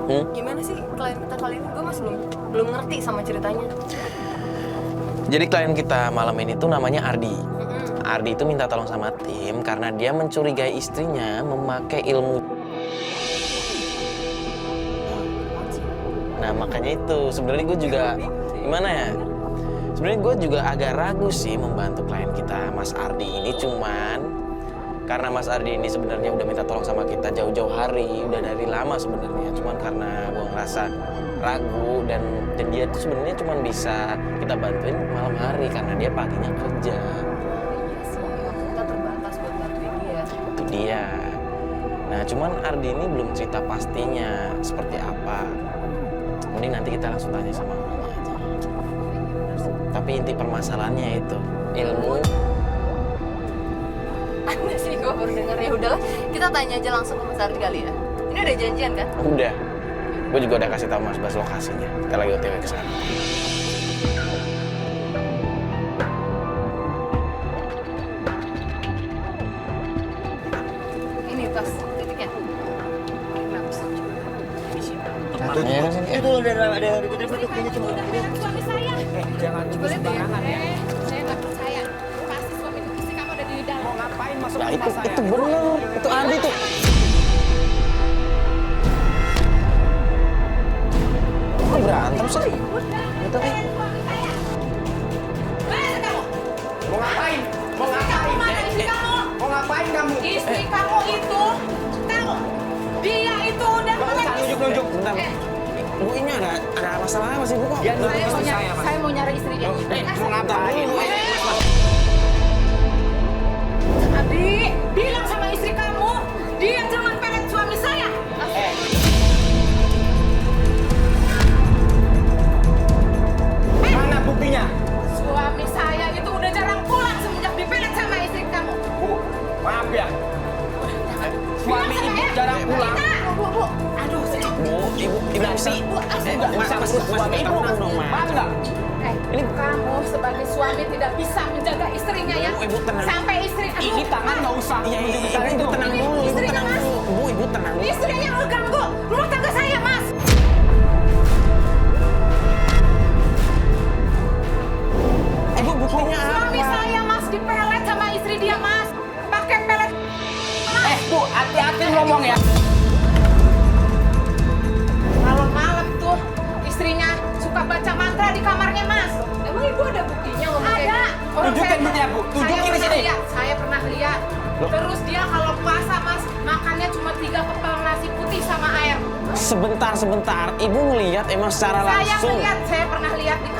Gimana sih klien kita kali ini? Gue masih belum ngerti sama ceritanya. Jadi klien kita malam ini tuh namanya Ardi. Ardi itu minta tolong sama tim karena dia mencurigai istrinya memakai ilmu. Nah makanya itu sebenarnya gue juga gimana ya? Sebenarnya gue juga agak ragu sih membantu klien kita Mas Ardi ini, cuman karena Mas Ardi ini sebenarnya udah minta tolong sama kita jauh-jauh hari, udah dari lama sebenarnya. Cuman karena gue ngerasa ragu dan dia tuh sebenarnya cuman bisa kita bantuin malam hari karena dia paginya kerja. Kita terbatas buat bantuin dia. Itu dia. Nah cuman Ardi ini belum cerita pastinya seperti apa. Mending nanti kita langsung tanya sama orangnya aja. Tapi inti permasalahannya itu ilmu. Aneh sih, gue baru denger. Ya udahlah, kita tanya aja langsung ke Mas Ardi kali ya. Ini udah janjian kan? Udah. Gue juga udah kasih tahu Mas Bas lokasinya. Kita lagi OTW ke sana. Ini tas titiknya. Maps. Tempatnya Itu ada duduk-duduk cuma. Suami saya. Jangan duduk sembarangan ya. Saya nggak percaya. Pasti suami istri kamu ada di dalam. Mau ngapain masuk Nah rumah saya? itu bener. Itu Ardi tuh. Kok berantem sih? Itu Mana kamu? Mau ngapain? Mau Kamu ngapain? mana istri kamu? Mau ngapain kamu? Istri kamu itu tahu dia itu udah Nggak usah nunjuk-nunjuk. bentar. Bu ini ada masalah apa sih Bu kok? Dia nunjuk istri saya, Mas. saya mau nyari istrinya. Mau ngapain? Abi, bilang sama istri kamu, dia jangan pelet suami saya. Mana buktinya? Suami saya itu udah jarang pulang semenjak dipelet sama istri kamu. Bu, maaf ya. Suami Bilang sama ibu ya. jarang pulang. Bu. Aduh, Bu, ibu sih. Mas, Suami ibu tenang dong, Mas. paham nggak? Ini kamu sebagai suami tidak bisa menjaga istrinya ya. Ibu tenang. Sampai istri, aduh, Ini tangan nggak usah. Iya, Bentar ibu tenang Ini dulu, ibu istrinya, tenang Mas. dulu. Bu, ibu tenang dulu. istrinya mengganggu rumah tangga saya, Mas. Ibu buktinya Suami apa? saya, Mas, dipelet sama istri dia, Mas. Pakai pelet. Bu, hati-hati ngomong ya. Kalau malam tuh istrinya suka baca mantra di kamarnya, Mas. Emang ibu ada buktinya ngomong kayak Ada. gitu? Orang Tunjukin saya- buktinya, Bu. Tunjukin saya di pernah sini. lihat, Saya pernah lihat. Terus dia kalau puasa, Mas, makannya cuma 3 kepal nasi putih sama air. Sebentar. Ibu ngelihat emang secara langsung. Saya pernah lihat di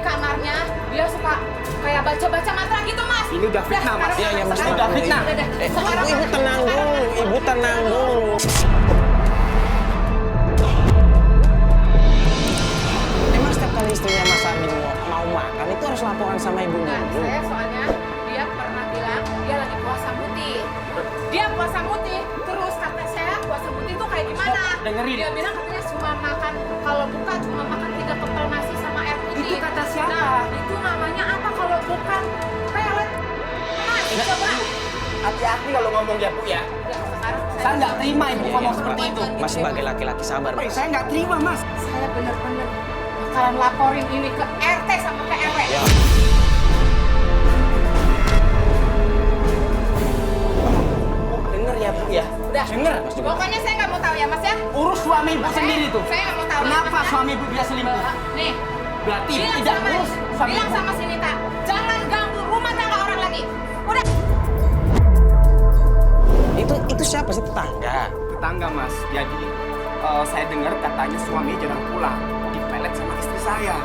kamarnya dia suka kayak baca-baca mantra gitu, Mas. Ini udah fitnah, Mas. Iya, Mas. Ini udah fitnah. Ibu tenang dulu. Ibu tenang dulu. Emang setiap kali istrinya Mas Ardi mau makan itu harus laporan sama ibu Nah, dulu. saya soalnya dia pernah bilang dia lagi puasa putih. Dia puasa putih, terus kata saya puasa putih itu kayak gimana? Dengerin. Dia bilang katanya cuma makan, kalau buka cuma makan 3 kepal nasi sama air putih. Itu kata siapa? Nah, itu namanya apa kalau bukan pelet? Mas, coba. Hati-hati kalau ngomong ya, Bu ya. Udah, sekarang Saya nggak terima ibu ngomong seperti itu. Mas sebagai laki-laki sabar, Mas. Saya nggak terima, Mas. saya bener-bener bakalan laporin ini ke RT sama ke RW. Ya. Denger ya, Bu ya. Udah, Denger. pokoknya saya nggak mau tahu ya, Mas ya. Urus suami ibu sendiri tuh. Saya nggak mau tahu. Kenapa ya, Mas, ya. suami ibu bisa selingkuh? Nih, Berarti ibu bilang tidak sama, urus suami bilang ibu. sama si Nita, jangan ganggu rumah tangga orang lagi. Udah. Itu siapa sih, tetangga? Tetangga, Mas. Jadi saya dengar katanya suami jarang pulang. Dipelet sama istri saya.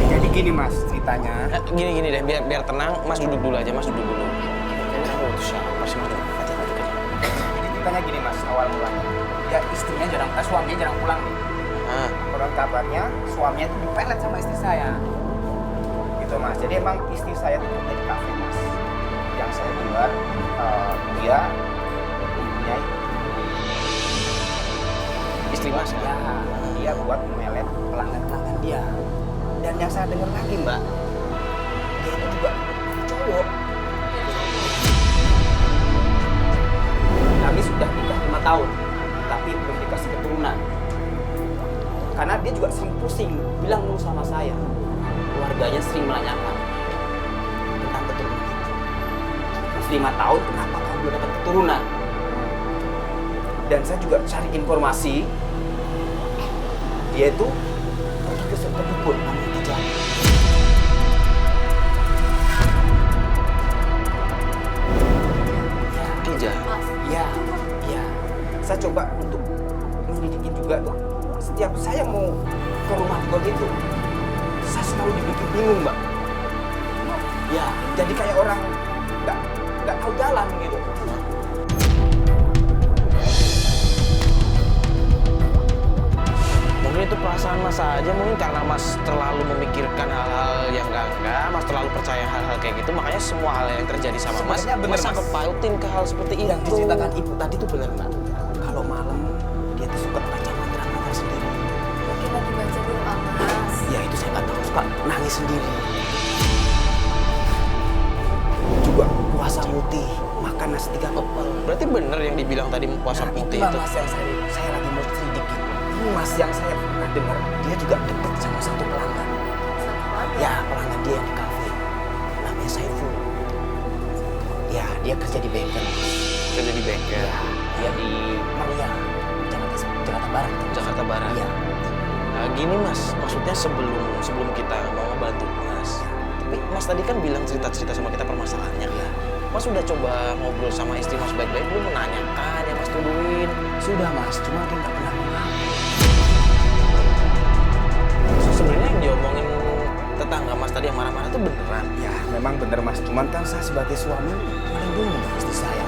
Jadi gini, Mas, ceritanya. Gini deh, biar tenang. Mas duduk dulu aja, Mas duduk dulu. Oh, itu siapa sih, Mas? Duduk aja. Jadi ceritanya gini, Mas, awal mulanya. Ya istrinya suaminya jarang pulang nih. Ah, Konon kabarnya suaminya itu dipelet sama istri saya. Gitu, Mas. Jadi emang istri saya tuh kerja di kafe, Mas. Yang saya dengar dia punya istri Mas ya, dia buat melet pelanggan-pelanggan dia. Dan yang saya dengar lagi, Mbak, dia itu juga cowok. tahun, tapi belum dikasih keturunan. Karena dia juga sering pusing, bilang mulu sama saya. Keluarganya sering menanyakan tentang keturunan itu. Terus 5 tahun, kenapa kamu belum dapat keturunan? Dan saya juga cari informasi, dia itu pergi ke dukun namanya Kijang. Kijang. Ya, ya. Saya coba untuk menyelidiki juga tuh. Setiap saya mau ke rumah dukun itu, saya selalu dibikin bingung, Mbak. Ya, jadi kayak orang nggak tahu jalan gitu. Mungkin itu perasaan Mas aja, mungkin karena Mas terlalu memikirkan hal-hal yang enggak, Mas terlalu percaya hal-hal kayak gitu, makanya semua hal yang terjadi sama Mas, Sebenarnya bener, Mas Mas. sangkut pautin ke hal seperti itu. Yang diceritakan ibu tadi tuh benar, Mbak. Kalau malam dia tuh suka baca mantra-mantra sendiri. Mungkin lagi baca doa, Mas. Ya itu saya nggak tahu, suka nangis sendiri. Juga puasa putih, makan nasi 3 kepel. Berarti bener yang dibilang tadi puasa putih Itulah itu. Mas yang saya lagi mau selidiki. Ini Mas yang saya pernah dengar, dia juga deket sama satu pelanggan. Ya, pelanggan dia yang di kafe. Namanya Saiful. Ya, dia kerja di bengkel. Kerja di bengkel. Ya, dia di Maria, Jakarta Barat. Jakarta Barat. Iya. Nah, gini Mas, maksudnya sebelum kita mau ngebantu Mas, tapi Mas tadi kan bilang cerita-cerita sama kita permasalahannya. Iya. Mas udah coba ngobrol sama istri Mas baik-baik, belum menanyakan ya Mas tuduhin. Sudah Mas, cuma dia nggak pernah mengaku. Sebenarnya yang diomongin tetangga Mas tadi yang marah-marah itu beneran. Ya, memang benar Mas. Cuman kan saya sebagai suami melindungi dong istri saya.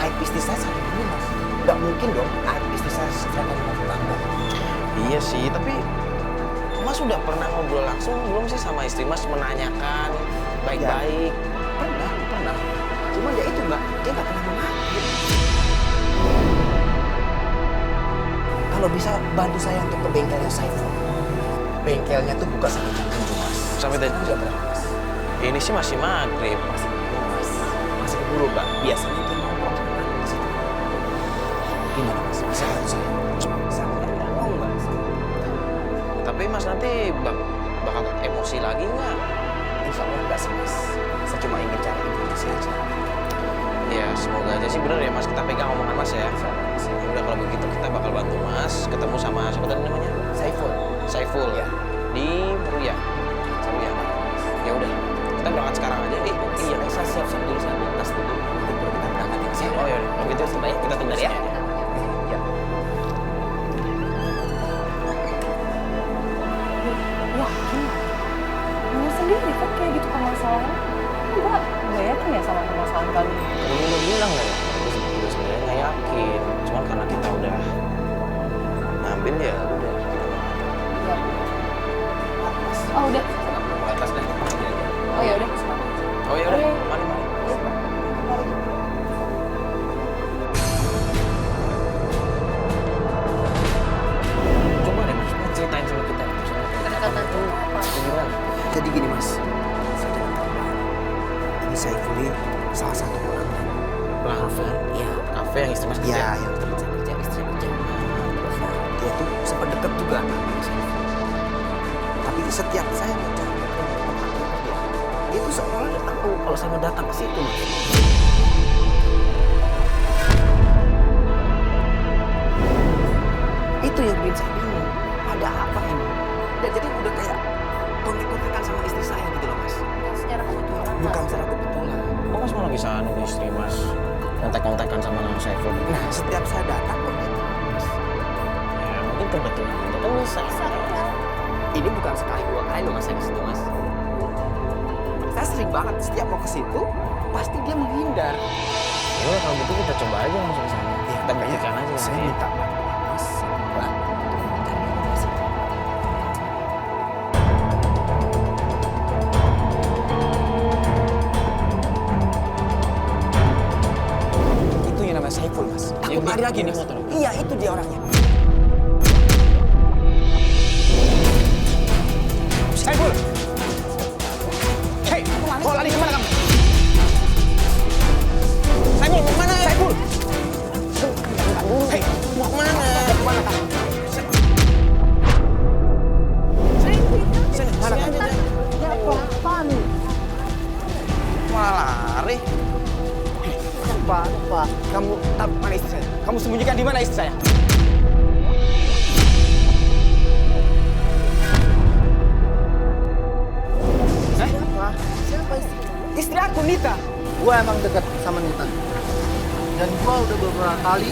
Aib istri saya lindungi Mas. Nggak mungkin dong aib istri saya serahkan sama tetangga. Iya sih, tapi Mas udah pernah ngobrol langsung belum sih sama istri Mas menanyakan baik-baik? Pernah. Cuma ya itu Mbak, dia nggak pernah mengaku. Kalau bisa bantu saya untuk ke bengkelnya Saiful. Bengkelnya tuh buka sampai jam 7 Mas. Sampai tadi Udah berapa Mas? ini sih masih maghrib. Masih keburu Mas. Masih keburu Mbak. Biasanya dia nongkrong sama anak di situ. Gimana Mas? Bisa bantu saya? Saya mau Mbak. Tapi Mas nanti bakal emosi lagi nggak? Insya Allah enggak sih Mas. Saya cuma ingin cari informasi aja. Ya semoga aja sih bener ya Mas, kita pegang omongan Mas ya. Insya Allah Mas. Ya udah kalau begitu kita bakal bantu Mas ketemu sama siapa tadi namanya? Saiful. Saiful Ya. di Meruya. Meruya. Ya udah, kita berangkat sekarang aja. Iya. Saya siap-siap dulu, saya ambil tas dulu. Nanti baru kita berangkat ya Mas. Oh ya, kalau gitu baik kita tunggu Ya. sini aja. Ya. Yakin? Kamu sendiri kan kayak gitu permasalahan. Enggak yakin ya sama permasalahan kali ini. Tadi gue udah bilang nggak ya? Gue sebenarnya nggak yakin. Cuman karena kita udah ngambil ya udah kita Iya. Oh udah. mau atas deh. Oh ya udah. Oh ya udah, Oke. mari. Coba deh Mas, ceritain sama kita. Kedekatan tuh apa? Gimana? Jadi gini Mas, saya dapat kabar. Ini Saiful ini salah satu pelanggan. Pelanggan? Iya. Kafe yang istri Mas kerja? Iya, yang tempat saya kerja, istri kerja. Terus dia tuh sempat deket juga sama Saiful. Tapi setiap saya mau cari tempat dia tuh seolah dia tahu kalau saya mau datang ke situ Mas. Itu yang bikin saya bingung. Ada apa ini? Dan jadi udah kayak kontek-kontekan sama istri saya gitu loh Mas. Secara kebetulan. Bukan secara kebetulan. Kok Mas malah bisa anu istri Mas kontak-kontakan sama nama Saiful? Nah, setiap saya datang kok gitu Mas. Ya mungkin kebetulan itu kan bisa. Ini bukan sekali 2 kali loh Mas saya ke situ Mas. Saya sering banget setiap mau ke situ pasti dia menghindar. Ya udah kalau gitu kita coba aja langsung ke sana. Kita buktikan aja. Saya nanti. minta bantuan Mas. Lah, cari informasi. Itu yang namanya Saiful Mas. Takut Yang lari lagi di Mas. motor? Iya, itu dia orangnya. Saiful! Hei, mau lari kemana kamu? Saiful, mau kemana? Saiful! Pak, kamu tahu mana istri saya? Kamu sembunyikan di mana istri saya? Siapa istri? Istri aku, Nita. Gua emang dekat sama Nita. Dan gua udah beberapa kali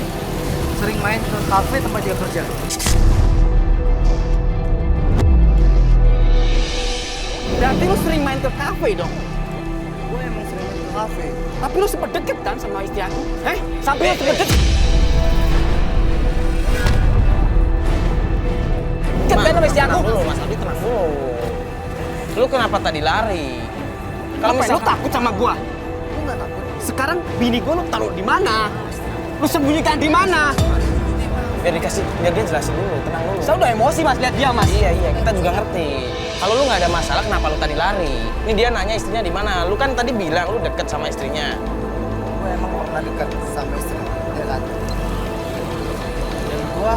sering main ke kafe tempat dia kerja. Berarti lu sering main ke kafe dong? Gua emang sering main ke kafe. Tapi lu sempet deket kan sama istri aku? Sampai lu sempet deket? Deket kan sama istri aku? Tenang dulu, Mas Ardi, tenang dulu. Lu kenapa tadi lari? Kalau misalnya lu takut sama gua, Lu nggak takut? sekarang bini gua lu taruh di mana? Lu sembunyikan di mana? biar dia jelasin dulu, tenang dulu. Saya udah emosi mas, lihat dia mas. Iya, kita juga ngerti. Kalau lu nggak ada masalah, kenapa lu tadi lari? Ini dia nanya istrinya di mana. Lu kan tadi bilang lu deket sama istrinya. Gua emang pernah dekat sama istri, ya kan? Dan gua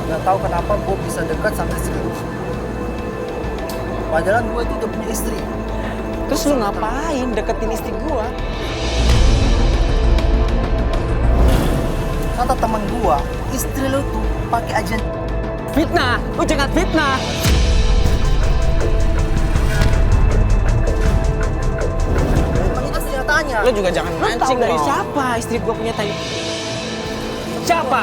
nggak tahu kenapa gua bisa dekat sama istri lu. Padahal gua itu udah punya istri. Terus lu ngapain deketin istri gua? Kata teman gua, istri lu tuh pakai ajen. Fitnah, lu jangan fitnah. Emang itu kenyataannya. Lu juga jangan Lu tahu mancing dari dong. siapa istri gua punya tadi? Siapa?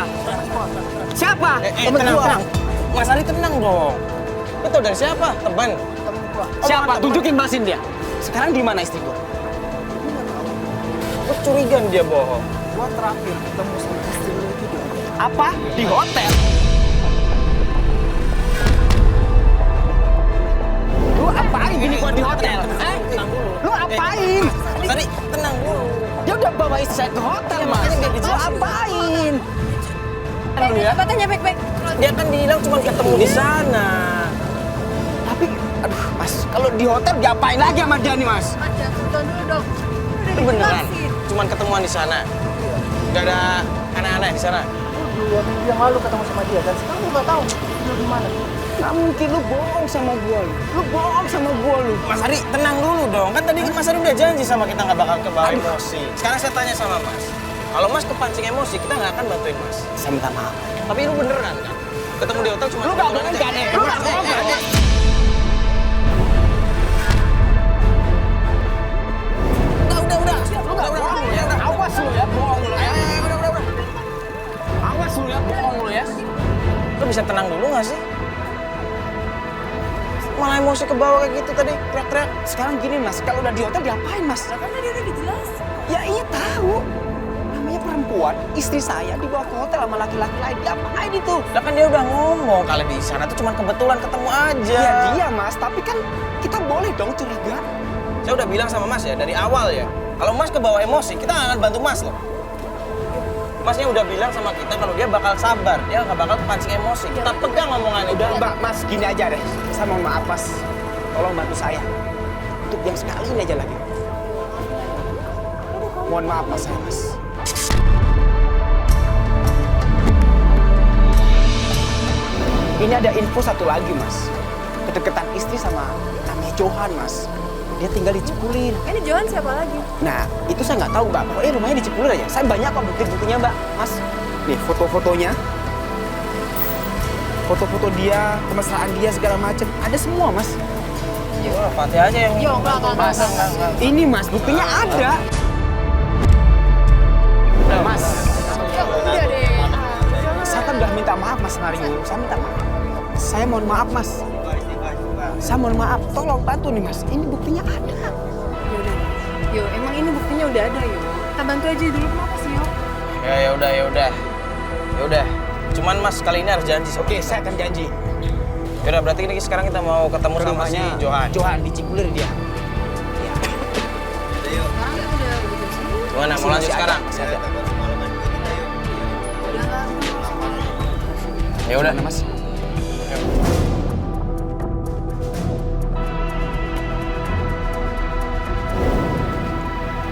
Siapa? Tenang, tenang. Mas Ari tenang dong. Lu tau dari siapa? Teman. Temen gua. Siapa? Tunjukin masin dia. Sekarang di mana istri gua? Lu curigaan dia bohong. Gua terakhir ketemu sama istri lu itu di hotel. Apa? Di hotel? Lu apain gini gua di hotel? Tenang dulu. Lu apain? Mas Ari, tenang dulu. Dia udah bawa istri saya ke hotel, Ya, Mas. makanya biar Lu dijelasin. apain? Dulu ya. Katanya baik-baik. Dia kan bilang cuma ketemu di sana. Tapi, aduh, Mas, kalau di hotel diapain lagi sama dia nih, Mas? Mas, jangan suzon dulu dong. Itu beneran. Cuman ketemuan di sana. Gak ada aneh-aneh di sana. Lu 2 minggu yang lalu ketemu sama dia dan sekarang lu nggak tahu lu di mana. Nggak mungkin lu bohong sama gua lu. Lu bohong sama gua lu. Mas Ari, tenang dulu dong. Kan tadi Mas Ari udah janji sama kita nggak bakal kebawa emosi. Sekarang saya tanya sama Mas. Kalau Mas kepancing emosi, kita nggak akan bantuin Mas. Saya minta maaf. Tapi lu beneran kan? Ketemu di hotel cuma Lu nggak bohong kan? Lu nggak bohong kan? Udah. Lu nggak bohong ya? Awas lu ya, bohong lu ya. Udah. Awas lu ya, bohong lu ya. Lu bisa tenang dulu nggak sih? Malah emosi ke bawah kayak gitu tadi, teriak-teriak. Sekarang gini mas, kalau udah di hotel diapain mas? Kan tadi udah dijelasin. Ya iya tahu. Namanya perempuan, istri saya dibawa ke hotel sama laki-laki lain. Diapain itu? Lah kan dia udah ngomong kalau di sana tuh cuma kebetulan ketemu aja. Ya dia mas, tapi kan kita boleh dong curiga. Saya udah bilang sama Mas ya dari awal ya. Kalau Mas kebawa emosi, kita nggak akan bantu Mas loh. Masnya udah bilang sama kita kalau dia bakal sabar, dia nggak bakal kepancing emosi. Kita pegang omongannya. Udah mbak, mas gini aja deh. Saya mohon maaf mas, tolong bantu saya. Untuk yang sekali ini aja lagi. Mohon maaf mas saya mas. Ini ada info satu lagi mas. Kedekatan istri sama namanya Johan mas. Dia tinggal di Cipulir. Ini Johan siapa lagi? Nah, itu saya nggak tahu, Mbak. Pokoknya rumahnya di Cipulir aja. Saya banyak kok bukti-buktinya, Mbak. Mas, nih foto-fotonya. Foto-foto dia, kemesraan dia, segala macam. Ada semua, Mas. Wah, Fatih aja yang. Yo, enggak. Ini, Mas, buktinya ada. Nah, Mas, Udah deh. saya kan udah minta maaf, Mas Mario. Saya minta maaf. Saya mohon maaf, Mas. Saya mohon maaf. Tolong bantu nih, Mas. Ini buktinya ada. Yaudah. Yo, emang ini buktinya udah ada, yo. Kita bantu aja dulu, kenapa sih, yo? Ya udah. Cuman Mas kali ini harus janji. Oke, saya akan janji. Yaudah, berarti ini sekarang kita mau ketemu sama si Johan. Johan di Cipulir dia. Sekarang kita udah jam segini. Gimana? Mau lanjut sekarang? Saya ada. Udah lah. Ya udah, Mas.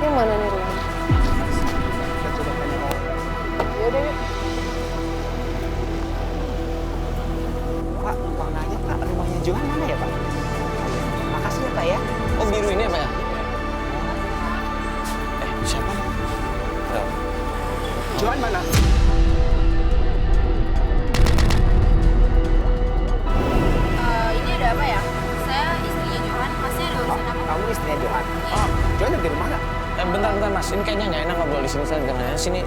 Yang mana nih rumah? Yaudah yuk. Pak, lupa nanya Pak, rumahnya Johan mana ya Pak? Makasih ya Pak ya. Oh, biru ini apa ya? Siapa? Berapa? kamu istrinya Johan. Oh, Johan lagi di rumah nggak? bentar mas, ini kayaknya nggak enak ngobrol di sini saja.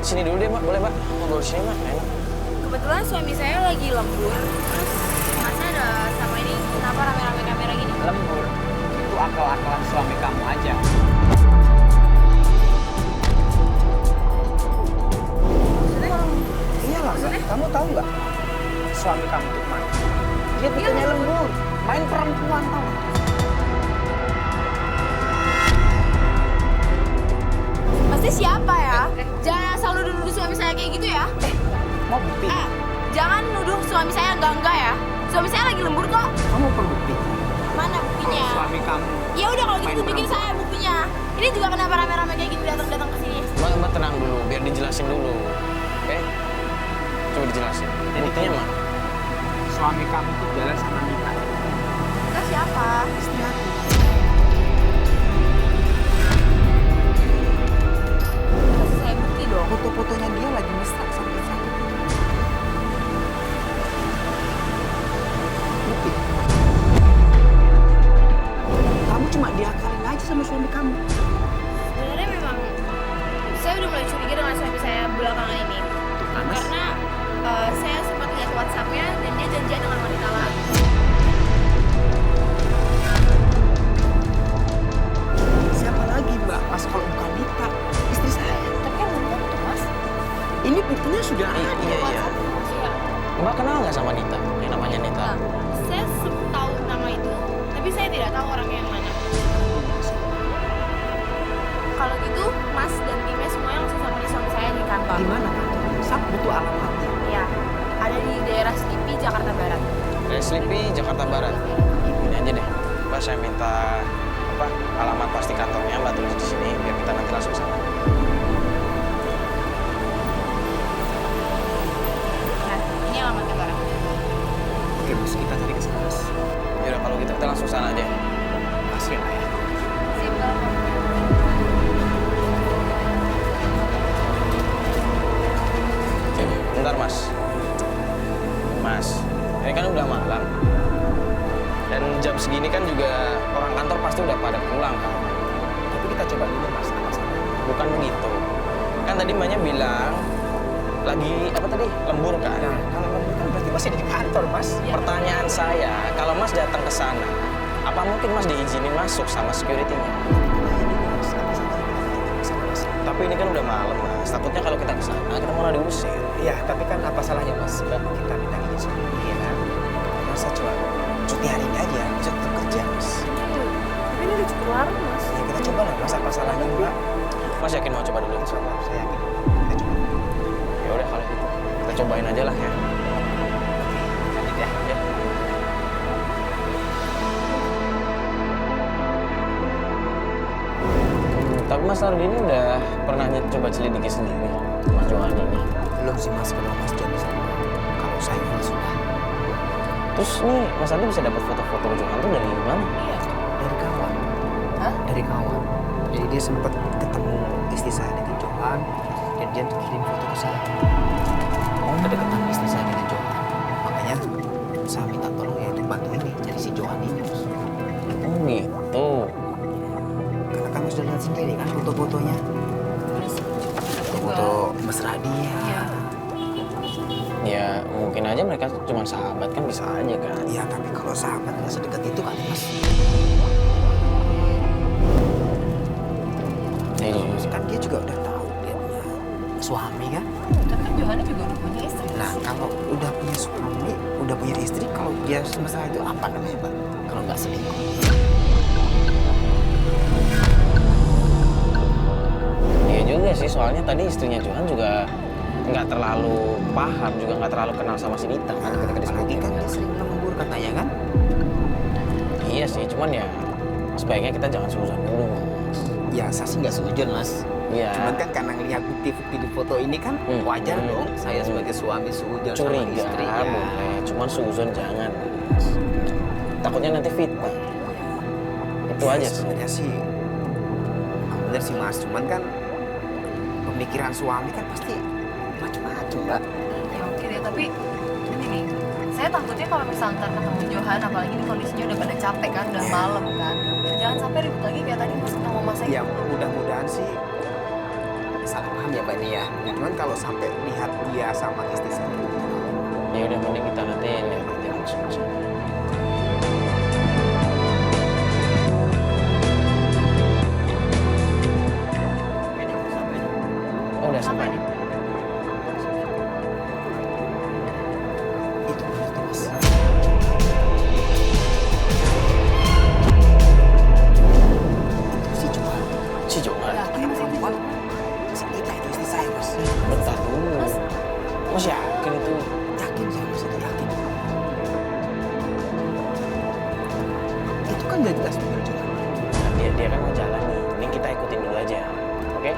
Sini dulu deh, Mbak. Boleh, Mbak? Ngobrol di sini, Mbak. Nggak enak. Kebetulan suami saya lagi lembur. Terus masnya ada sama ini, kenapa rame-rame kamera gini? Lembur. Itu akal-akalan suami kamu aja. Iyalah, kamu tahu nggak suami kamu itu kemana? Dia bukannya lembur, main perempuan tahu. Pasti siapa ya? Jangan asal nuduh suami saya kayak gitu ya. Mau bukti? Jangan nuduh suami saya enggak ya. Suami saya lagi lembur kok. Kamu perlu bukti. Mana buktinya? Suami kamu. Ya udah kalau gitu main tunjukin perempuan. saya buktinya. Ini juga kenapa rame-rame kayak gitu datang-datang ke sini? Mbak tenang dulu, biar dijelasin dulu. Oke? Coba dijelasin. Buktinya, Mbak? Suami kamu tuh jalan sama Nita. Kita siapa? Istri aku. Kasih saya bukti dong. Foto-fotonya dia lagi mesra sama Eva. Bukti. Kamu cuma diakalin aja sama suami kamu. Sebenarnya memang saya udah mulai curiga dengan suami saya belakangan ini. Karena saya sempat lihat WhatsApp-nya dan dia janjian dengan wanita lain. Siapa lagi, Mbak? Mas kalau bukan Nita, istri saya. Tapi kan belum tentu, Mas. Ini buktinya sudah ada. Iya. Iya. Mbak kenal nggak sama Nita? Yang namanya Nita? Nah, saya tahu nama itu, tapi saya tidak tahu orangnya yang mana. Kalau gitu, Mas dan timnya semuanya langsung sampai suami saya di kantor. Di mana, Pak? Saya butuh alamatnya. Iya, ada di daerah Selipi, Jakarta Barat. Dari Selipi, Jakarta Barat. Ini aja deh, Mbak saya minta alamat pasti kantornya Mbak tulis di sini biar kita nanti langsung sana. Nah, ini alamat kantornya. Oke, Mas, kita cari ke sana, Mas. Yaudah kalau gitu kita langsung sana aja. Makasih ya, Pak, ya. Sip, Bapak. Bentar Mas. Mas, ini kan udah malam. Dan jam segini kan juga orang kantor pasti udah pada pulang kan. Tapi kita coba dulu, Mas, apa salah. Bukan begitu. Kan tadi Mbaknya bilang lagi apa tadi? Lembur kan? Nah, kalau lembur kan berarti masih di kantor, Mas. Pertanyaan saya, kalau Mas datang ke sana, apa mungkin Mas diizinin masuk sama security-nya? Tapi ini kan udah malam, Mas. Takutnya kalau kita ke sana, kita malah diusir. Iya, tapi kan apa salahnya, Mas? Kita minta izin sama dia, kan? Masa cuma cuti hari ini aja, bisa tetap kerja, Mas. Tapi ini udah cukup larut, Mas. Ya, kita coba lah, Mas. Apa salahnya, Mbak? Mas yakin mau coba dulu? Kita coba, saya yakin. Kita coba. Ya udah kalau gitu, kita cobain aja lah ya. Lanjut ya. Ya. Tapi Mas Ardi ini udah pernah coba selidiki sendiri Mas Johan ini. Belum sih, Mas. Kalau Mas jadi sama. Kalau saya kan sudah. Terus nih Mas Ardi bisa dapat foto-foto Johan tuh dari mana? Iya. Dari kawan. Hah? Dari kawan. Jadi dia sempat ketemu istri saya dengan Johan. Dan dia kirim foto ke saya. Kedekatan istri saya dengan Johan. Makanya saya minta tolong ya untuk bantu ini. Jadi si Johan ini, Mas. Oh gitu. Karena kamu sudah lihat sendiri kan foto-fotonya. Foto mesra dia. Iya. Ya mungkin aja mereka cuma sahabat kan bisa aja kan. Iya, tapi kalau sahabat nggak sedekat itu kan, Mas. Iya. Kan dia juga udah tahu dia punya suami kan. Tapi kan Johanna juga udah punya istri. Nah, kalau udah punya suami, udah punya istri, kalau dia mesra itu apa namanya, Pak? Kalau nggak selingkuh. Iya juga sih, soalnya tadi istrinya Johan juga nggak terlalu paham, juga nggak terlalu kenal sama si Nita kan ketika Apalagi disebutin kan kan. dia sering lembur katanya kan. Iya sih, cuman ya sebaiknya kita jangan suzon dulu Mas. Ya, saya sih nggak setuju, Mas. Iya. Cuman kan karena ngelihat bukti-bukti di foto ini kan wajar dong. Saya sebagai suami seujung sama Curiga istrinya. boleh, cuman suzon jangan Mas. Takutnya nanti fitnah. Itu aja sih. Sebenarnya sih bener sih, Mas. Cuman kan pemikiran suami kan pasti macam-macam, Mbak. Ya oke deh, tapi ini nih, saya takutnya kalau misalnya ntar ketemu Johan, apalagi ini kondisinya udah pada capek kan, udah malam kan, jangan sampai sampai ribut lagi kayak tadi Mas sama Mas Ya mudah-mudahan sih salah paham ya Mbak ini ya. Cuman kalau sampai lihat dia sama istri saya, Ya udah mending kita nanti lihat nanti langsung aja. Oh, udah sampai nih. itu Mas. Itu si Johan. Si Johan. Anak perempuan. Si Ita itu istri saya Mas. Bentar dulu. Mas yakin itu? Yakin saya Mas, itu yakin. Itu kan udah jelas bener Johan. Nah, dia kan mau jalan nih. Mending kita ikutin dulu aja. Oke?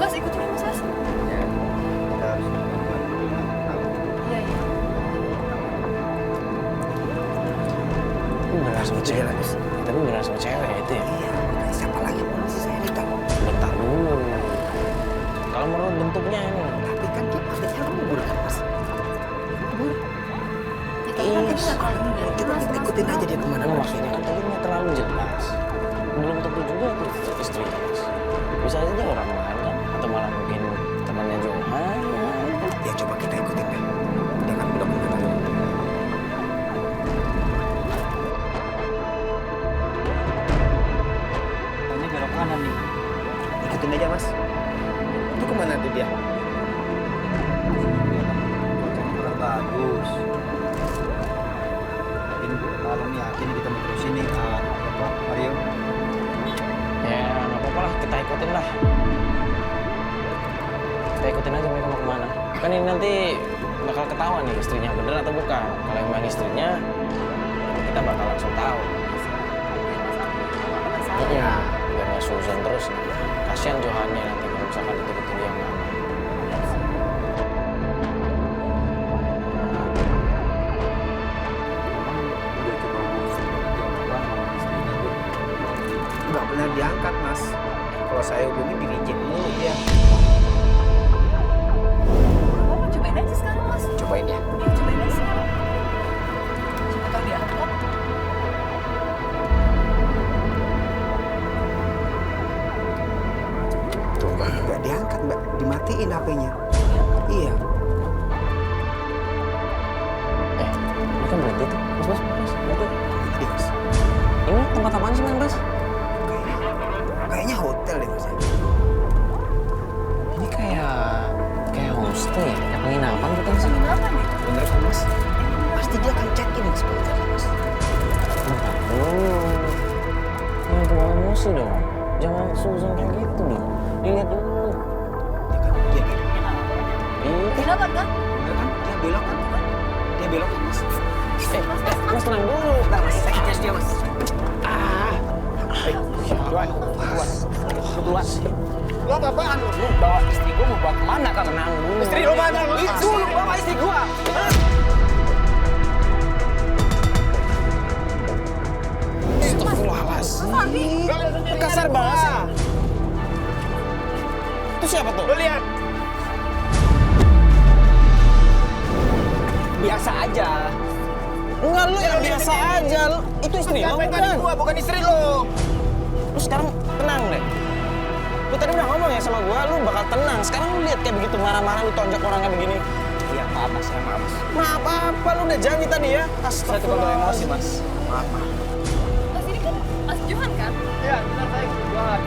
Mas ikutin ya Mas. Ya, kita harus tahu. Iya iya. Lu beneran sama cewek. Tapi beneran sama cewek itu ya? Iya, siapa lagi polisi saya Ita? Bentar dulu. Kalau menurut bentuknya ini. Tapi kan dia pastinya kan kubur kan Mas. Kubur. Ya, tapi kan tadi nggak terlalu ini. Coba kita ikutin aja dia kemana Nah, Mas. maksudnya kan tadi nggak terlalu jelas. Belum tentu juga itu istrinya, Mas. Bisa aja dia orang lain kan? Atau malah mungkin temannya Johan. Ya coba kita ikutin deh. Dia kan belum kemana. Ini belok kanan nih. Ikutin aja Mas. Itu kemana tuh dia? Cuacanya kurang bagus. Ini malam yakin kita mau terus ini apa Mario? Ya, nggak apa-apa lah. Kita ikutin lah. Kita ikutin aja mereka mau kemana. Kan ini nanti bakal ketahuan nih istrinya bener atau bukan. Kalau emang istrinya, kita bakal langsung tahu. Iya, biar nggak suzon terus. Kasihan Johannya nanti kalau misalkan itu dia yang mana. Udah coba hubungin Johan sama istrinya tuh. Nggak benar diangkat Mas. Kalau saya hubungin di reject mulu dia. Bapak cobain aja sekarang Mas. Cobain ya. Ya cobain aja sekarang. Siapa tahu diangkat. Tuh nggak diangkat Mbak. Dimatiin HP-nya. Iya. Ini kan berhenti tuh. Mas, berhenti. Iya Mas. Ini tempat apaan sih, Mas? Kayaknya hotel deh Mas. Ini kayak homestay ya? Kayak penginapan gitu sih. Kenapa nih? Bener kan Mas? Pasti dia akan check in di hotel Mas. Bentar dulu. Jangan kebawa emosi dong. Jangan suzon kayak gitu dong. Dilihat dulu. Dia kan Iya. Kenapa kan? bener kan? Dia belok kan? Dia belok kan Mas? Mas tenang dulu. Bentar Mas, saya kejar dia Mas. Keluar. Lo apa-apaan lo? Lu bawa istri gua mau bawa kemana kan? Tenang dulu. Istri lo mana? Itu lu bawa istri gua. Astagfirullahaladzim. Kasar banget sih. Itu siapa tuh? Lo lihat. Biasa aja. Enggak, lu yang biasa aja. Itu istri lo Siapa yang tadi bukan? gua, bukan istri lo. Lu sekarang tenang deh. Lu tadi udah ngomong ya sama gua, lu bakal tenang. Sekarang lu lihat kayak begitu marah-marah, lu tonjok orangnya begini. Iya, maaf Mas, saya maaf Mas. Maaf apa? Lu udah janji tadi ya? Saya tuh kalau emosi Mas. Maaf, maaf. Mas ini kan Mas Johan kan? Iya, benar saya Johan.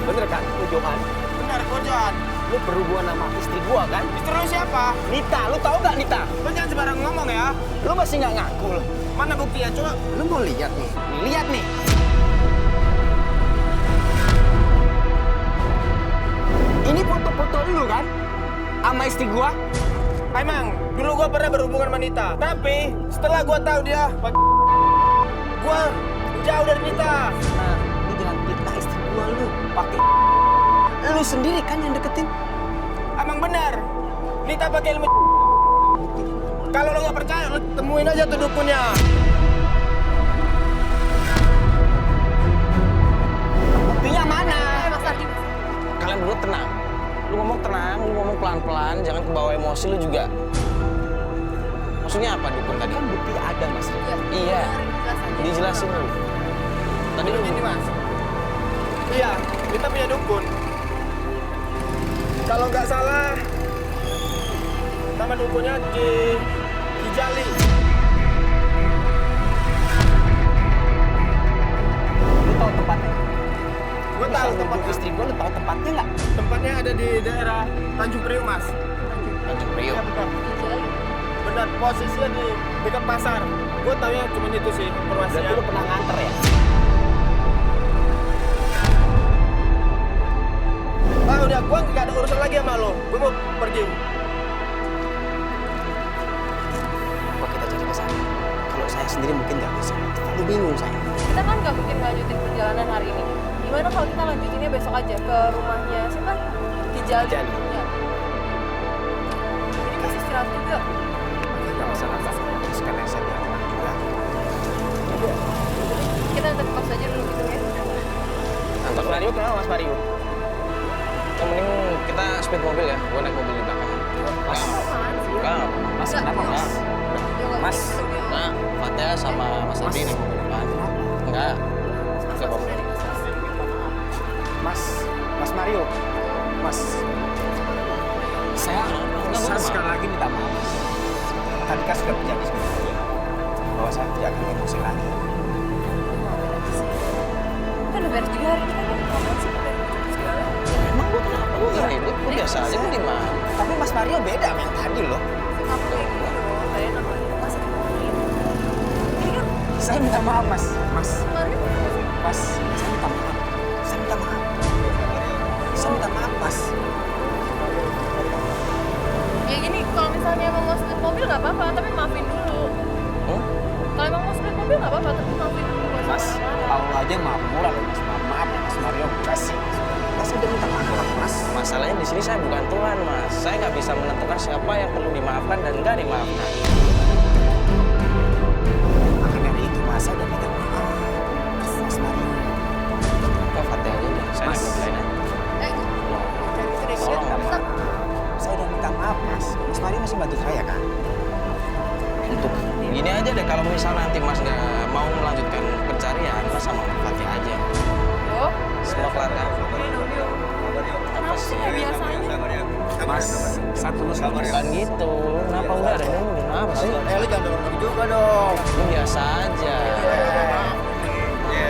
Bener kan, lu Johan? Benar, gua Johan. Lu berhubungan sama istri gua kan? Istri lu siapa? Nita, lu tahu nggak Nita? Lu jangan sembarang ngomong ya. Lu masih nggak ngaku lu. Mana buktinya? Coba. Lu mau lihat nih. Nih, lihat nih. Ini foto-foto lu kan? Sama istri gua? Emang, dulu gua pernah berhubungan sama Nita. Tapi, setelah gua tahu dia gua jauh dari Nita. Nah, lu jangan fitnah istri gua lu. Pakai lu sendiri kan yang deketin. Emang benar. Nita pakai ilmu. Kalau lo nggak percaya, lo temuin aja tuh dukunnya. Buktinya mana? Mas Ardi. Kalian berdua tenang. Lu ngomong tenang, lu ngomong pelan-pelan, jangan kebawa emosi lu juga. Maksudnya apa dukun tadi? Kan bukti ada mas. Iya. Di dijelasin dulu. Tadi lu Ini mas. Iya, kita punya dukun. Kalau nggak salah, nama dukunnya Ki Jali. Lu tahu tempatnya? Gue tahu tempat istri gue, lu tahu tempatnya nggak? tempatnya ada di daerah Tanjung Priok mas. Tanjung Priok. Iya benar. Benar, posisinya di dekat pasar. Gue tahu ya cuma itu sih Berarti informasinya. lu pernah nganter ya? Ah udah, gue nggak ada urusan lagi sama lo. Gue mau pergi. Apa kita cari ke sana? Kalau saya sendiri mungkin nggak bisa. Terlalu bingung saya. Kita kan nggak mungkin lanjutin perjalanan hari ini. Gimana kalau kita lanjutinnya besok aja ke rumahnya siapa? Kijali. Kijali. Ya. Jadi kasih istirahat juga. Nggak masalah Pak. Sekarang saya bilang tenang juga. Kita tetap pas aja dulu gitu ya. Mas Mario kenapa Mas Mario? Yang mending kita speed mobil ya. Gue naik mobil di belakang. Mas, Apaan sih? Enggak. Mas kenapa Mas? Ya, nggak Mas. mungkin dong, ya. Nah, Fatya sama Mas Ardi naik mobil depan. Enggak. Enggak apa-apa. Mas Mario, Mas, saya sekali lagi minta maaf. Mas. Tadi kan sudah berjanji sebenarnya bahwa saya tidak akan emosi lagi. Kan udah beres juga hari ini kan. Ngapain sih pakai segala? Emang gue kenapa? Gue nggak ribut. Gue biasa aja. Gue di mana? Tapi Mas Mario beda sama yang tadi loh. Kenapa kayak gitu dong? Kalian namanya masa kemarin. Ini kan Saya minta maaf Mas, kemarin Mas, saya minta maaf. Saya minta maaf. Saya minta maaf Mas. ya gini, kalau misalnya emang mau split mobil nggak apa-apa, tapi maafin dulu. Hmm? Kalau emang mau split mobil nggak apa-apa, tapi maafin dulu. Nggak usah Mas, marah-marah. Allah aja maaf murah loh Mas. Maaf ya Mas Mario, kasih. Mas udah minta maaf Mas. Masalahnya di sini saya bukan Tuhan, Mas. Saya nggak bisa menentukan siapa yang perlu dimaafkan dan nggak dimaafkan. Maka dari itu Mas, saya udah minta maaf. Mas Mario. Kok Fatya aja deh. Saya naik Mas. mobil lain aja. Kayak gitu deh, Tolong, Sid. Mas. Saya udah minta maaf Mas. Mas Mario masih bantu saya kan? Untuk gini aja deh, kalau misal nanti Mas nggak mau melanjutkan pencarian, Mas sama Fatya aja. Oh, Semua kelar kan? kenapa sih nggak biasanya? Mas, satu sama Bukan gitu. Kenapa enggak ada yang nunggu? Kenapa sih? Lu jangan dorong juga dong. Lu biasa aja.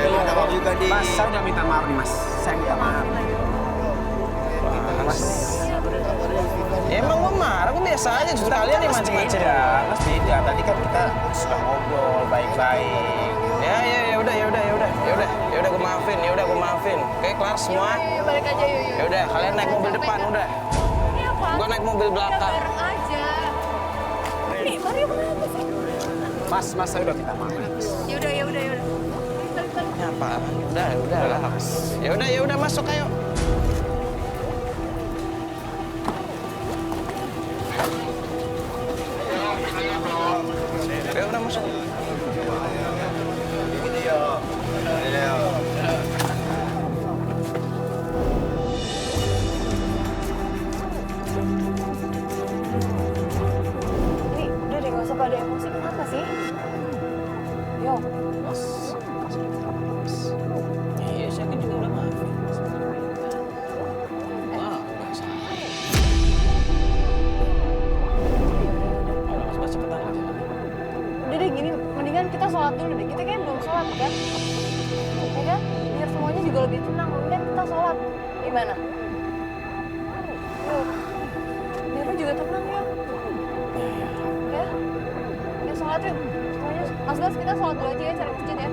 Lu dorong juga di. Mas, saya udah minta maaf nih Mas. Saya minta maaf. Mas, Ya emang gue marah, gue biasa aja. Justru kalian nih macem-macem. Mas beda. Tadi kan kita sudah ngobrol baik-baik. Ya udah gue maafin. Oke, kelar semua. Yuk, balik aja yuk. Ya udah, kalian naik mobil depan udah. Ini apa? Gue naik mobil Kita belakang. bareng aja. Nih, Mario kenapa sih? Mas, saya udah minta maaf. Yaudah. Balik. Ini apa? Udah lah. Ya udah masuk ayo. Ya udah masuk. Nih, udah deh, nggak usah pada emosi. Kenapa sih? Yo, Mas, Iya, saya kan juga udah maafin. Wah, biasa. Ayo, Mas, cepetan aja. udah deh gini, mendingan kita sholat dulu deh. Kita kan belum sholat kan? Ya kan? Biar semuanya juga lebih tenang. Mendingan kita sholat. Gimana? Yuk. Biar lu juga tenang ya. Ya? Ya sholat yuk. Semuanya, Mas Gas, kita sholat dulu aja ya, cari masjid ya.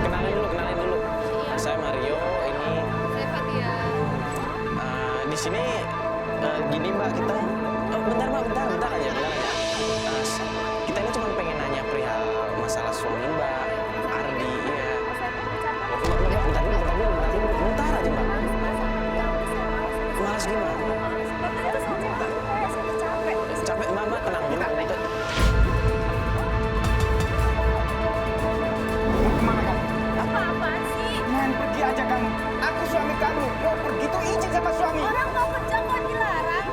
Kenalin dulu. Saya Mario. Ini Saya Fatia. di sini gini Mbak, kita bentar aja. Kita ini cuma pengen nanya perihal masalah suami Mbak, Ardi. Iya. Bentar aja Mbak. Malas gimana? Capek Mbak, tenang dulu. Mau kemana kamu? Apa-apaan sih? Main pergi aja kamu. Aku suami kamu. Mau pergi tuh izin sama suami. Orang mau kerja kok dilarang?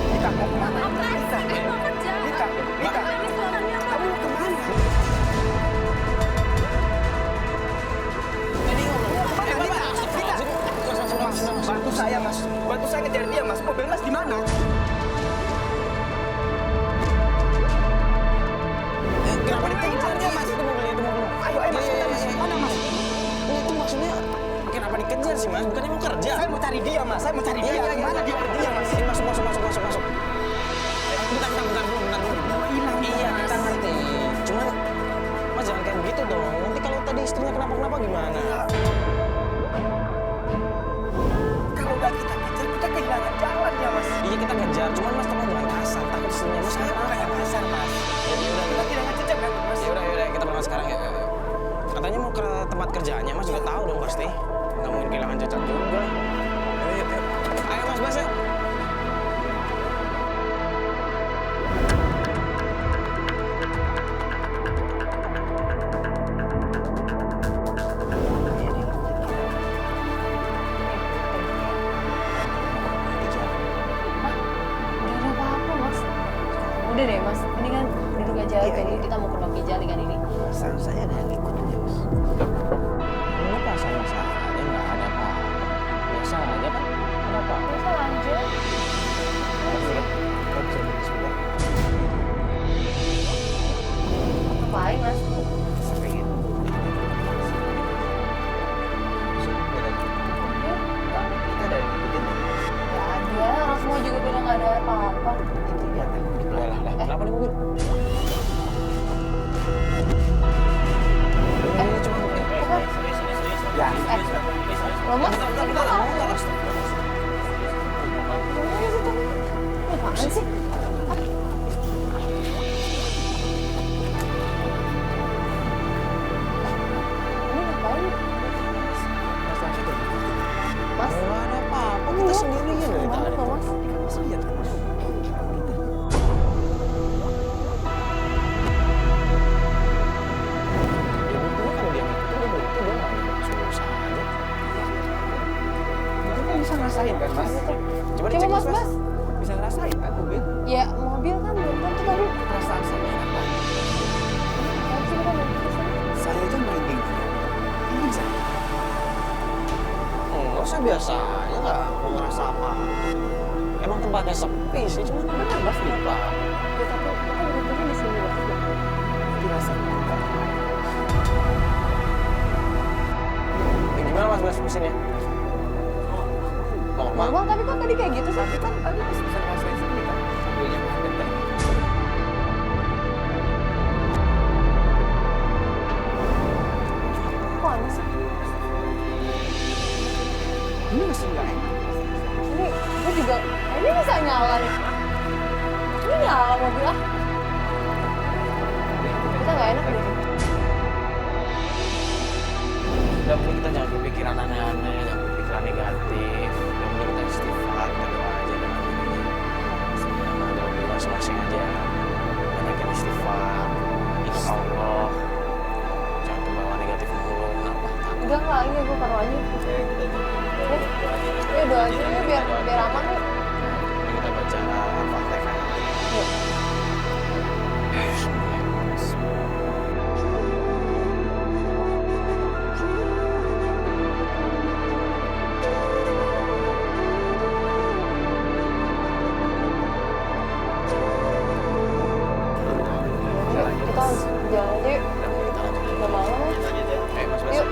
Mita, mau kemana? Apaan Mita, sih? Mau kerja. Mita, Ini suaranya apa? kamu mau kemana? Mas, bantu saya mas. Bantu saya ngejar dia mas. Mobil mas di mana? Kenapa dikejar dia Mas? Itu mobil. Ayo mas, kita mas. Mana mas? Itu maksudnya kenapa dikejar sih Mas? Bukannya mau kerja? Saya mau cari dia mas. Saya mau cari dia. Mana dia pergi ya mas? Masuk. Bentar dulu. Hilang. Iya, kita ngerti. Cuman Mas jangan kayak begitu dong. Nanti kalau tadi istrinya kenapa gimana? Kalau udah kita kejar, kita kehilangan jalan ya mas. Iya kita kejar, cuman Mas tolong jangan kasar. Takut istrinya Mas Saya kenapa? kayak pasar mas. Kita kehilangan jejak kan mas. Yaudah, kita berangkat sekarang ya. Katanya mau ke tempat kerjaannya, Mas juga tahu dong pasti. Nggak mungkin kehilangan jejak juga. Yuk. Ayo Mas, Bas ya. Gak ada apa-apa mas. Udah deh mas, mendingan duduk aja. Jadi kita mau ke Noki Jali kan ini. Perasaan saya ada yang ikut aja mas. Ini perasaan Mas aja nggak ada apa-apa. Biasa aja kan? Nggak apa-apa. Bisa lanjut. Ngapain mas? Gak ada, orang semua juga bilang gak ada apa-apa. Lah. Kenapa nih mobil? Ini cuma Ya, Loh mas, kita mau. Apaan sih? Ini ngapain? Mas, nggak ada apa-apa. Kita sendirian dari gimana tadi. loh mas? mas lihat kan mas. Ya buktinya kalau dia ngikutin dia berarti dia nggak suruh saja. Itu kan bisa ngerasain kan mas. Coba Coba dicek mas, mas. Bisa ngerasain kan mobil. Ya mobil kan belum tentu tadi. Perasaan saya apa? Kan sih kita belum tentu sih. Saya aja merinding. Ini bisa. Enggak usah biasa aja nggak mau ngerasa apa. Emang tempatnya sepi sih, cuma benar Mas lupa. Ya tapi kita beruntungnya di sini mas. Dirasain apa? Gimana Mas mesinnya? Normal. Normal tapi kok tadi kayak gitu sih? Tapi kan tadi masih bisa ngerasain sendiri kan. Mobilnya macet kan. Kok aneh sih? Ini masih nggak enak. Ini gue juga, ini bisa nyala nih. Ini nyala mobil ah. Kita nggak enak deh. Udah mending kita jangan berpikiran aneh-aneh, jangan berpikiran negatif. Udah mending kita istighfar, kita doa aja dan sama dalam diri masing-masing aja. Banyakin istighfar, ingat Allah. Jangan terbawa negatif mulu, kenapa? Enggak, ini gue taruh aja. Ya doa aja ya biar aman nih. Ini kita baca Al-Fatihah. Yuk. Kita harus jalan aja yuk. Udah malam ya. Mas, Yuk.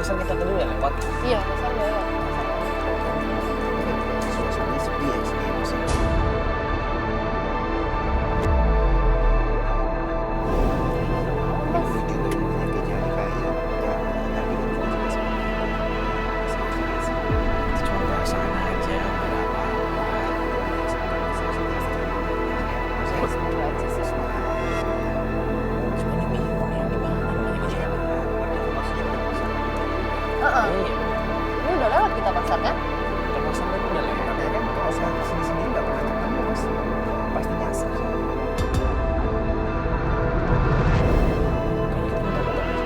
pasar kita tadi udah lewat. Iya, pasar udah lewat. Suasananya sepi ya, sepi Mas. Mas, Juga punya kejadian kayak ya, tapi kan juga Cuma perasaan aja, nggak ada apa-apa. semoga aja sih. Cuma ini bingung ya, gimana namanya di jalan. Heeh. Iya, Ini udah lewat kita pasar kan? kita pasar tadi udah lewat. Makanya kan kalau saya kesini-sini nggak pernah ketemu Mas. Pasti nyasar. Kayaknya kita minta foto aja.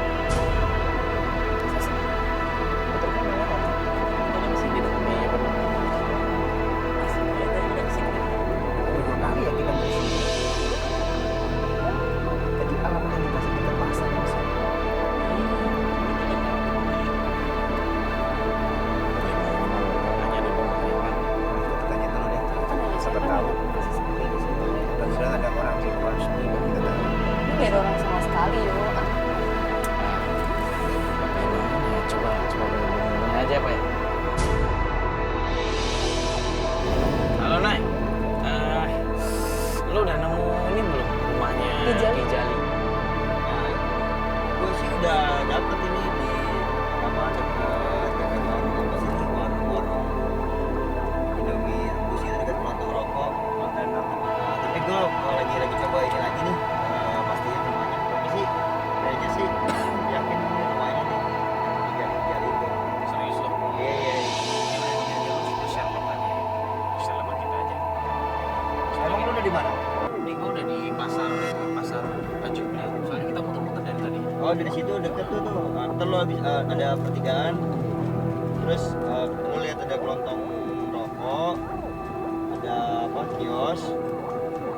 Betul kan lewat? Udah di sini dong. Iya benar. Iya tadi udah di sini. Dua kali ya kita di sini. Tadi alamat yang dikasih kita pasar Mas. Nanya dulu lewat. Kita tanya dulu deh. Kita nanya Siapa siapa tahu. nih? Mudah-mudahan ada orang di luar sini yang kita tahu. Ini nggak ada orang sama sekali yo. Ah, Gimana ya? Coba ngomongin aja Pak ya. Halo Nay, lu udah nemu ini belum rumahnya Kijali. Kijali? Gue sih udah dapet ini di apa dekat warung apa sih warung Indomie rebus itu dekat pelontong rokok konten apa. Tapi gue kalau lagi coba ini lagi nih pastiin rumahnya. Tapi sih kayaknya sih yakin ini rumahnya nih jali itu. Serius lo? Iya iya. Gimana aja lu share log aja ya. Share log kita aja. Emang lu udah di mana? Ini gue udah di pasar Tanjung Priok. Soalnya kita muter-muter dari tadi. Oh dari situ deket tuh. Ntar lo habis ada pertigaan. Terus lo lihat ada kelontong rokok, ada apa kios.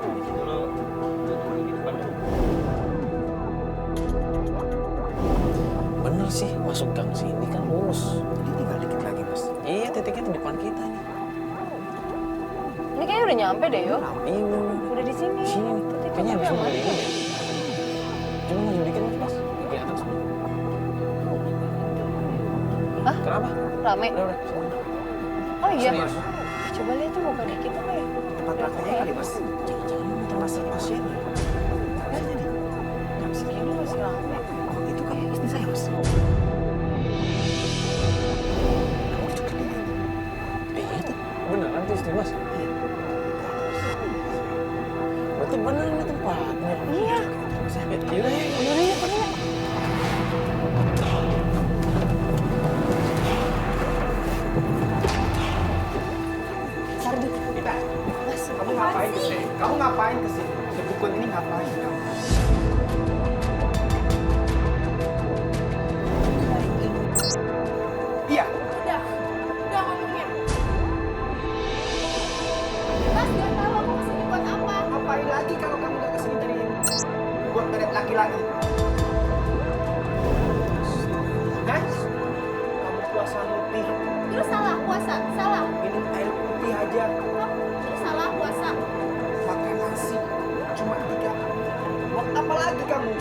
Di situ lo turun di depan. Bener sih, masuk gang sini kan lurus. Jadi tinggal dikit lagi Mas. Iya, titiknya di depan kita nih. ini kayaknya udah nyampe deh yo. Iya, bener. Udah di sini. Sini nih. Kayaknya habis Titiknya dari ini deh. Cuma maju dikit mas. Di atas. Hah? Kenapa? Rame. Udah. Sini. Oh iya. Serius? Coba lihat tuh muka dikit apa ya? Tempat prakteknya kali Mas. Jangan-jangan ini termasuk pasien ya? Kan jadi. Jam segini masih rame. Oh itu kayak istri saya Mas. Kamu juga dia itu. Iya tuh. Beneran tuh istri mas? Iya. Berarti bener ini tempatnya. Iya. Yaudah ya. Udah lihat tadi ya. Sardi. Mas, Kamu ngapain kesini? Kamu ngapain kesini? Sebukun ini ngapain kamu? Iya. Udah ngomongin. Mas gak tahu aku kesini buat apa. Ngapain lagi kalau kamu nggak kesini tadi? Buat ngeliat laki-laki. Guys, kamu puasa putih, Terus salah puasa, salah. minum air putih aja, Terus salah puasa. makan nasi cuma 3. Buat apa lagi kamu?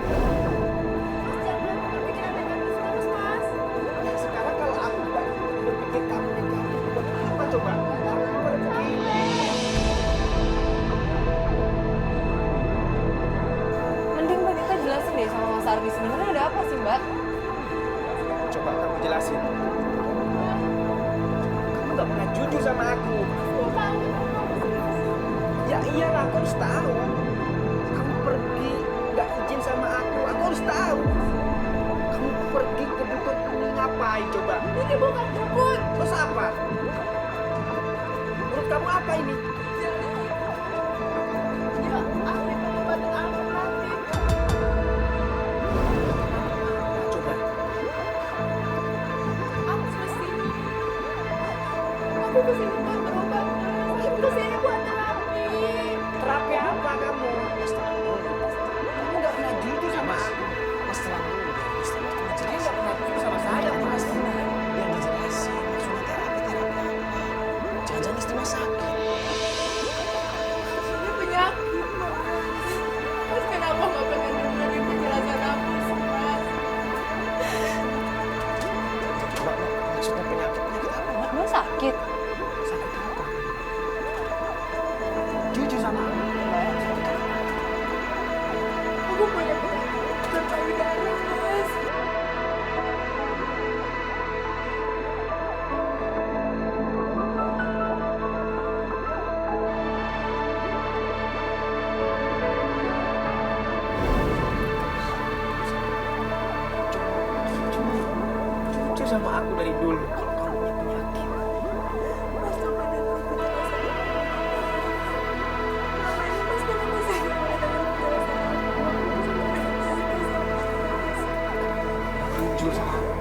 Mas jangan berpikiran negatif terus mas. Ya sekarang kalau aku nggak berpikir kamu negatif, buat apa coba? Kamu pergi. mending Mbak kita jelasin deh sama Mas Ardi sebenarnya ada apa sih Mbak? Coba kamu jelasin. Kamu nggak pernah jujur sama aku. Ya iyalah, aku harus tahu. Kamu pergi nggak izin sama aku harus tahu. Kamu pergi ke dukun ini ngapain coba? Ini bukan dukun. Terus apa? Menurut kamu apa ini? Ya, ahli pengobatan alternatif. Coba. Aku kesini. Aku kesini buat berobat. Aku kesini buat terapi. Terapi apa kamu? Kamu nggak pernah jujur sama aku. Mas tenang dulu deh. Istri mas tuh Kamu ngejelasin. nggak pernah jujur sama saya, Mas. Biar dijelasin. Maksudnya terapi apa? Jangan-jangan istri mas sakit. Ini penyakit. Mas kenapa nggak pengen dengar jujur sama aku. Aku punya penyakit payudara, Mas. Jujur sama aku dari dulu kalau kamu punya penyakit. Mas, coba dan aku jelasin. Selama ini Mas kenapa saya nggak pernah dengar penjelasan aku? Jujur sama aku.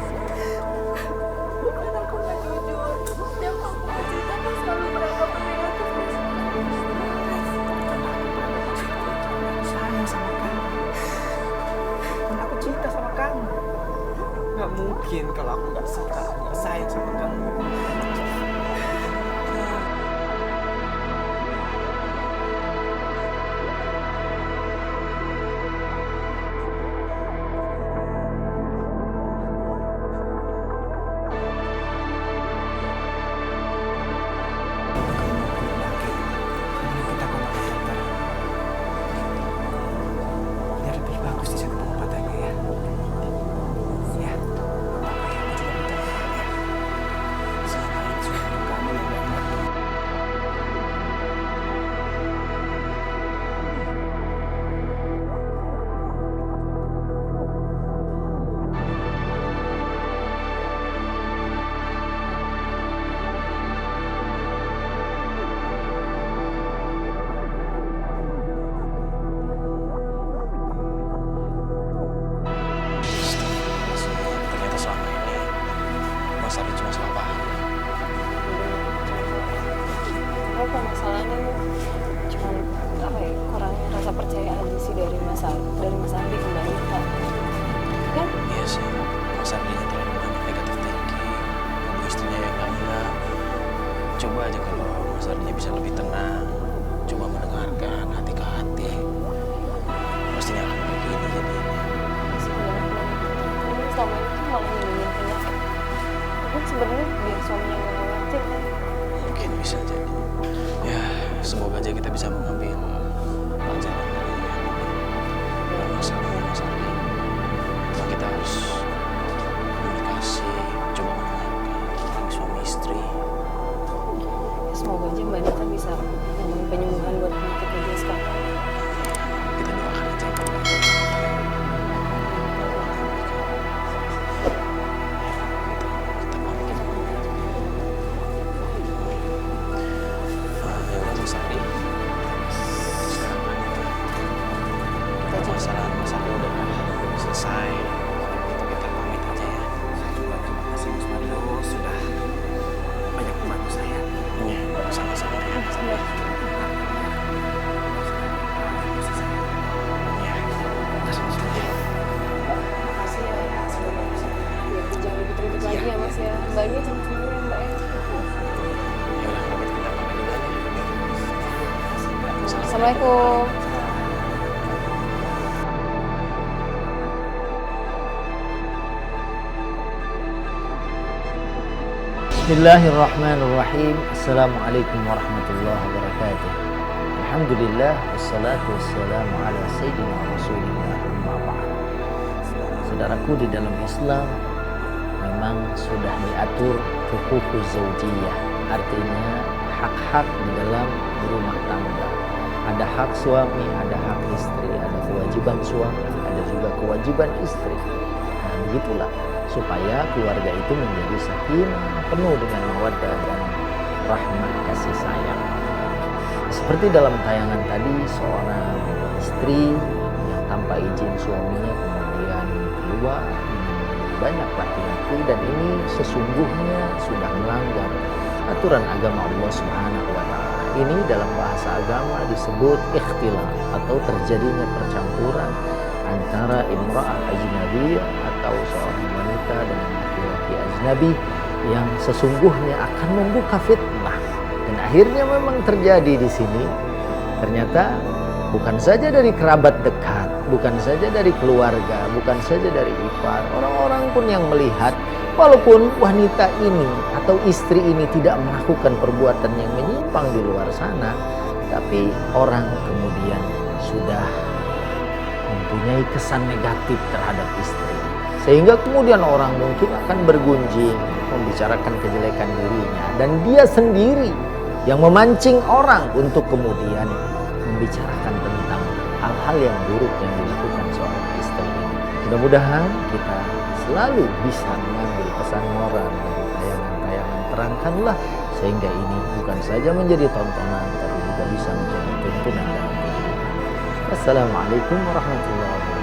Bukan aku nggak jujur. Setiap aku mau cerita, Mas selalu beranggapan negatif, Mas. Karena aku beranggapan seperti itu. Aku sayang sama kamu. Karena aku cinta sama kamu. Gak mungkin kalau aku gak suka, aku gak sayang sama kamu. Kita bawa ke dokter. Biar lebih bagus di sana pengobatannya ya. Ya, apa ya? Aku juga minta maaf ya. Selama ini sudah menunggu kamu yang datang. Ternyata selama ini Mas Ardi cuma salah paham. Apa masalahnya lu? Cuman apa ya, kurangnya rasa percaya aja sih dari Mas Ardi ke Mbak Nita. Kan? Iya sih, Mas Ardinya terlalu banyak negatif thinking, nuduh istrinya yang enggak. Coba aja kalau Mas Ardinya bisa lebih tenang, coba mendengarkan hati ke hati, pastinya akan begini jadinya. Sebenarnya selama ini tuh malah nyembunyiin penyakit. Mungkin sebenarnya biar suaminya nggak khawatir kan? Mungkin bisa jadi. Ya, semoga aja kita bisa mengambil pelajaran dari yang ini. Dan masalahnya Mas Ardi, cuma kita harus komunikasi, coba mendengarkan suami istri. Ya, semoga aja Mbak Nita bisa nemuin penyembuhan buat penyakit dia sekarang. Kita doakan aja yang terbaik. Kita pamit. Ya udah Mas Ardi. Sekarang kan masalah udah selesai. Kita pamit aja ya. Terima kasih Mas Mario sudah banyak membantu saya. Iya, sama-sama ya. Sampai. Iya. Makasih Mas Ardi. Makasih ya, sudah bantu saya. Jangan ribet-ribet lagi ya Mas ya. Mbaknya cepat sembuh ya Mbak ya. Ya udah kalau gitu kita pamit dulu aja. Assalamualaikum. Bismillahirrahmanirrahim. Assalamualaikum warahmatullahi wabarakatuh. Alhamdulillah wassalatu wassalamu ala sayyidina Rasulillah amma ba'd. Saudaraku, di dalam Islam memang sudah diatur hukukuz zaujiyah, artinya hak-hak di dalam berumah tangga. Ada hak suami, ada hak istri, ada kewajiban suami, ada juga kewajiban istri. Nah, begitulah supaya keluarga itu menjadi sakinah, penuh dengan mawaddah dan rahmat kasih sayang. Seperti dalam tayangan tadi, seorang istri yang tanpa izin suaminya kemudian keluar menemui banyak laki-laki, dan ini sesungguhnya sudah melanggar aturan agama Allah Subhanahu wa Ta'ala. Ini dalam bahasa agama disebut ikhtilaf atau terjadinya percampuran antara imra'ah ajnabiyah atau seorang wanita dengan laki-laki ajnabi yang sesungguhnya akan membuka fitnah. Dan akhirnya memang terjadi di sini. Ternyata bukan saja dari kerabat dekat, bukan saja dari keluarga, bukan saja dari ipar, orang-orang pun yang melihat, walaupun wanita ini atau istri ini tidak melakukan perbuatan yang menyimpang di luar sana, tapi orang kemudian sudah mempunyai kesan negatif terhadap istri, sehingga kemudian orang mungkin akan bergunjing membicarakan kejelekan dirinya, dan dia sendiri yang memancing orang untuk kemudian membicarakan tentang hal-hal yang buruk yang dilakukan seorang istri ini. Mudah-mudahan kita selalu bisa mengambil pesan moral dari tayangan-tayangan Terangkanlah, sehingga ini bukan saja menjadi tontonan tapi juga bisa menjadi tuntunan dalam kehidupan. Assalamualaikum warahmatullahi wabarakatuh.